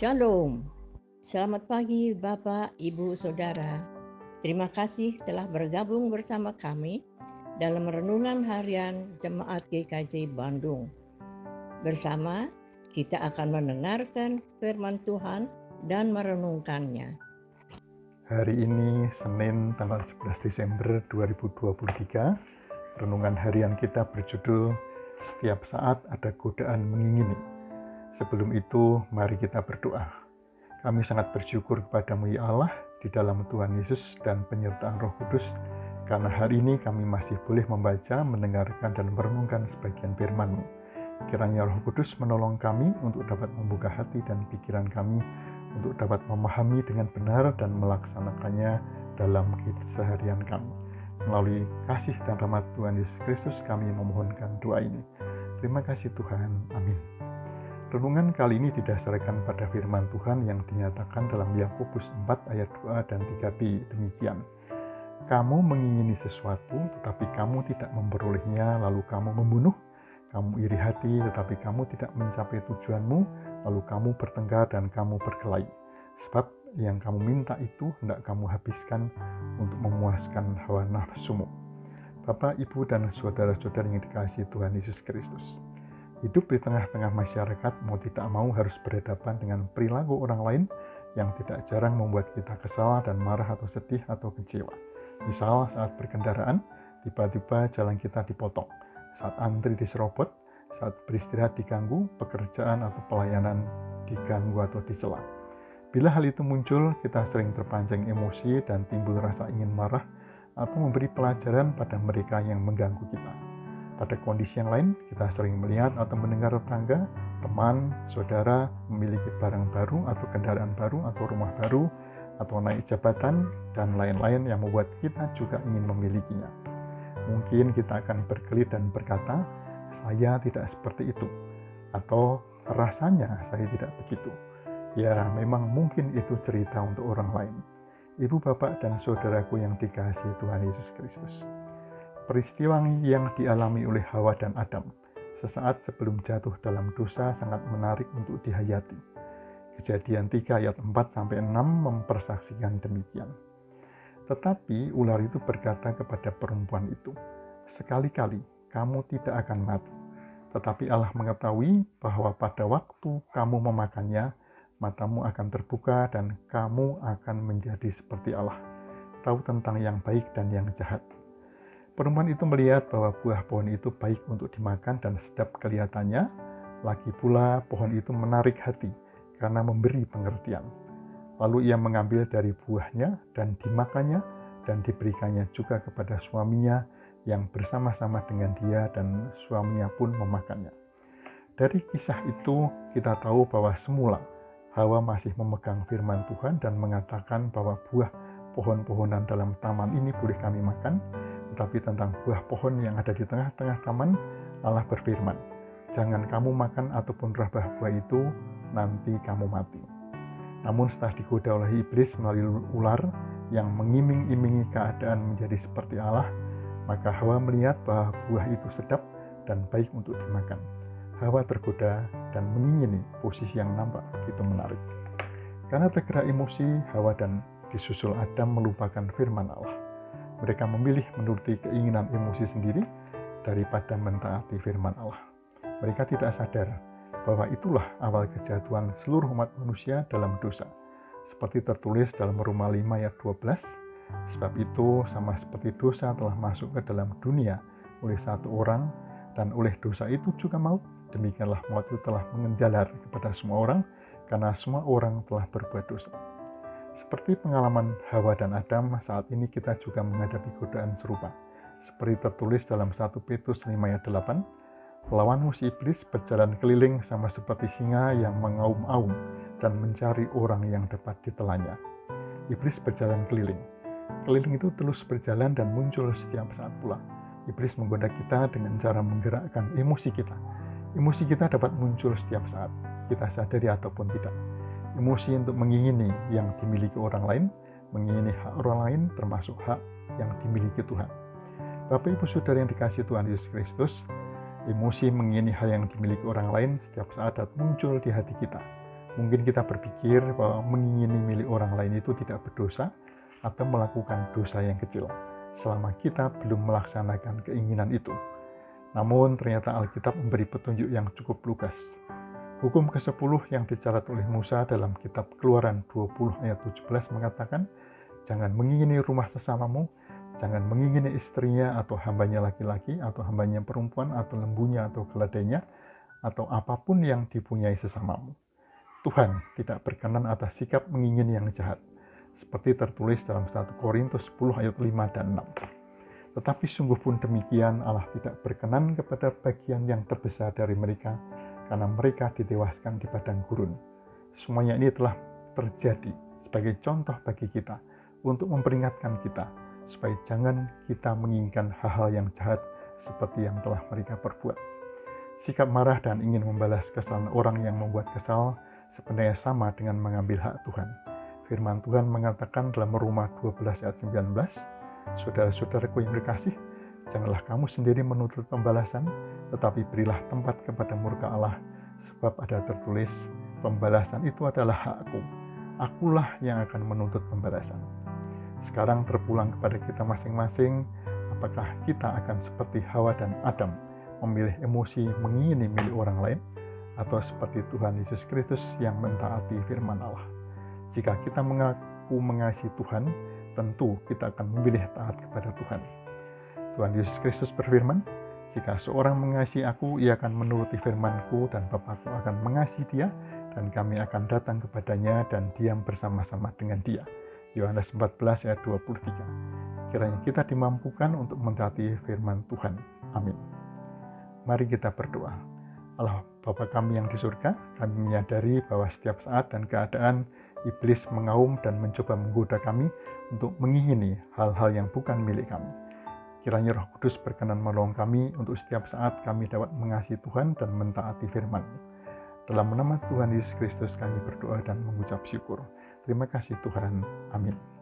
Shalom. Selamat pagi Bapak, Ibu, Saudara. Terima kasih telah bergabung bersama kami dalam renungan harian Jemaat GKJ Bandung. Bersama kita akan mendengarkan firman Tuhan dan merenungkannya. Hari ini Senin tanggal 11 Desember 2023, renungan harian kita berjudul Setiap Saat Ada Godaan Mengingini. Sebelum itu, mari kita berdoa. Kami sangat bersyukur kepadamu ya Allah, di dalam Tuhan Yesus dan penyertaan Roh Kudus, karena hari ini kami masih boleh membaca, mendengarkan, dan merenungkan sebagian firman-Mu. Kiranya Roh Kudus menolong kami untuk dapat membuka hati dan pikiran kami, untuk dapat memahami dengan benar dan melaksanakannya dalam keseharian kami. Melalui kasih dan rahmat Tuhan Yesus Kristus kami memohonkan doa ini. Terima kasih Tuhan. Amin. Renungan kali ini didasarkan pada firman Tuhan yang dinyatakan dalam Yakobus 4 ayat 2 dan 3b demikian. Kamu mengingini sesuatu tetapi kamu tidak memperolehnya, lalu kamu membunuh. Kamu iri hati tetapi kamu tidak mencapai tujuanmu, lalu kamu bertengkar dan kamu berkelahi. Sebab yang kamu minta itu hendak kamu habiskan untuk memuaskan hawa nafsumu. Bapak, Ibu, dan saudara-saudara yang dikasihi Tuhan Yesus Kristus. Hidup di tengah-tengah masyarakat mau tidak mau harus berhadapan dengan perilaku orang lain yang tidak jarang membuat kita kesal dan marah atau sedih atau kecewa. Misal saat berkendaraan, tiba-tiba jalan kita dipotong, saat antri diserobot, saat beristirahat diganggu, pekerjaan atau pelayanan diganggu atau dicela. Bila hal itu muncul, kita sering terpancing emosi dan timbul rasa ingin marah atau memberi pelajaran pada mereka yang mengganggu kita. Pada kondisi yang lain, kita sering melihat atau mendengar tetangga, teman, saudara memiliki barang baru atau kendaraan baru atau rumah baru atau naik jabatan dan lain-lain yang membuat kita juga ingin memilikinya. Mungkin kita akan berkelit dan berkata, saya tidak seperti itu, atau rasanya saya tidak begitu. Ya, memang mungkin itu cerita untuk orang lain. Ibu, bapak, dan saudaraku yang dikasihi Tuhan Yesus Kristus. Peristiwa yang dialami oleh Hawa dan Adam sesaat sebelum jatuh dalam dosa sangat menarik untuk dihayati. Kejadian 3 ayat 4-6 mempersaksikan demikian. Tetapi ular itu berkata kepada perempuan itu, sekali-kali kamu tidak akan mati. Tetapi Allah mengetahui bahwa pada waktu kamu memakannya, matamu akan terbuka dan kamu akan menjadi seperti Allah, tahu tentang yang baik dan yang jahat. Perempuan itu melihat bahwa buah pohon itu baik untuk dimakan dan sedap kelihatannya, lagi pula pohon itu menarik hati karena memberi pengertian. Lalu ia mengambil dari buahnya dan dimakannya dan diberikannya juga kepada suaminya yang bersama-sama dengan dia, dan suaminya pun memakannya. Dari kisah itu kita tahu bahwa semula Hawa masih memegang firman Tuhan dan mengatakan bahwa buah pohon-pohonan dalam taman ini boleh kami makan, tetapi tentang buah pohon yang ada di tengah-tengah taman, Allah berfirman, jangan kamu makan ataupun rabah buah itu, nanti kamu mati. Namun setelah digoda oleh iblis melalui ular yang mengiming-imingi keadaan menjadi seperti Allah, maka Hawa melihat bahwa buah itu sedap dan baik untuk dimakan. Hawa tergoda dan mengingini posisi yang nampak begitu menarik. Karena tergerak emosi, Hawa dan disusul Adam melupakan firman Allah. Mereka memilih menuruti keinginan emosi sendiri daripada mentaati firman Allah. Mereka tidak sadar bahwa itulah awal kejatuhan seluruh umat manusia dalam dosa. Seperti tertulis dalam Roma 5 ayat 12, sebab itu sama seperti dosa telah masuk ke dalam dunia oleh satu orang, dan oleh dosa itu juga maut, demikianlah maut itu telah menjalar kepada semua orang, karena semua orang telah berbuat dosa. Seperti pengalaman Hawa dan Adam, saat ini kita juga menghadapi godaan serupa. Seperti tertulis dalam 1 Petrus 5 ayat 8, lawanmu si iblis berjalan keliling sama seperti singa yang mengaum-aum dan mencari orang yang dapat ditelannya. Iblis berjalan keliling. Keliling itu terus berjalan dan muncul setiap saat pula. Iblis menggoda kita dengan cara menggerakkan emosi kita. Emosi kita dapat muncul setiap saat, kita sadari ataupun tidak. Emosi untuk mengingini yang dimiliki orang lain, mengingini hak orang lain termasuk hak yang dimiliki Tuhan. Bapak, Ibu, Saudara yang dikasihi Tuhan Yesus Kristus, emosi mengingini hal yang dimiliki orang lain setiap saat muncul di hati kita. Mungkin kita berpikir bahwa mengingini milik orang lain itu tidak berdosa atau melakukan dosa yang kecil, selama kita belum melaksanakan keinginan itu. Namun ternyata Alkitab memberi petunjuk yang cukup lugas. Hukum ke-10 yang dicatat oleh Musa dalam kitab Keluaran 20 ayat 17 mengatakan, jangan mengingini rumah sesamamu, jangan mengingini istrinya atau hambanya laki-laki atau hambanya perempuan atau lembunya atau keledainya atau apapun yang dipunyai sesamamu. Tuhan tidak berkenan atas sikap mengingini yang jahat, seperti tertulis dalam 1 Korintus 10 ayat 5 dan 6. Tetapi sungguh pun demikian, Allah tidak berkenan kepada bagian yang terbesar dari mereka, karena mereka ditewaskan di padang gurun. Semuanya ini telah terjadi sebagai contoh bagi kita, untuk memperingatkan kita, supaya jangan kita menginginkan hal-hal yang jahat seperti yang telah mereka perbuat. Sikap marah dan ingin membalas kesalahan orang yang membuat kesal sebenarnya sama dengan mengambil hak Tuhan. Firman Tuhan mengatakan dalam Roma 12 ayat 19, saudara-saudaraku yang berkasih, janganlah kamu sendiri menuntut pembalasan, tetapi berilah tempat kepada murka Allah, sebab ada tertulis, pembalasan itu adalah hakku, akulah yang akan menuntut pembalasan. Sekarang terpulang kepada kita masing-masing, apakah kita akan seperti Hawa dan Adam, memilih emosi mengingini milik orang lain, atau seperti Tuhan Yesus Kristus yang mentaati firman Allah. Jika kita mengaku mengasihi Tuhan, tentu kita akan memilih taat kepada Tuhan. Tuhan Yesus Kristus berfirman, jika seorang mengasihi aku, ia akan menuruti firman-Ku dan Bapa-Ku akan mengasihi dia, dan kami akan datang kepadanya dan diam bersama-sama dengan dia. Yohanes 14 ayat 23. Kiranya kita dimampukan untuk mentaati firman Tuhan. Amin. Mari kita berdoa. Allah Bapa kami yang di surga, kami menyadari bahwa setiap saat dan keadaan iblis mengaum dan mencoba menggoda kami untuk mengingini hal-hal yang bukan milik kami. Kiranya Roh Kudus berkenan menolong kami untuk setiap saat kami dapat mengasihi Tuhan dan mentaati firman-Mu. Dalam nama Tuhan Yesus Kristus kami berdoa dan mengucap syukur. Terima kasih Tuhan. Amin.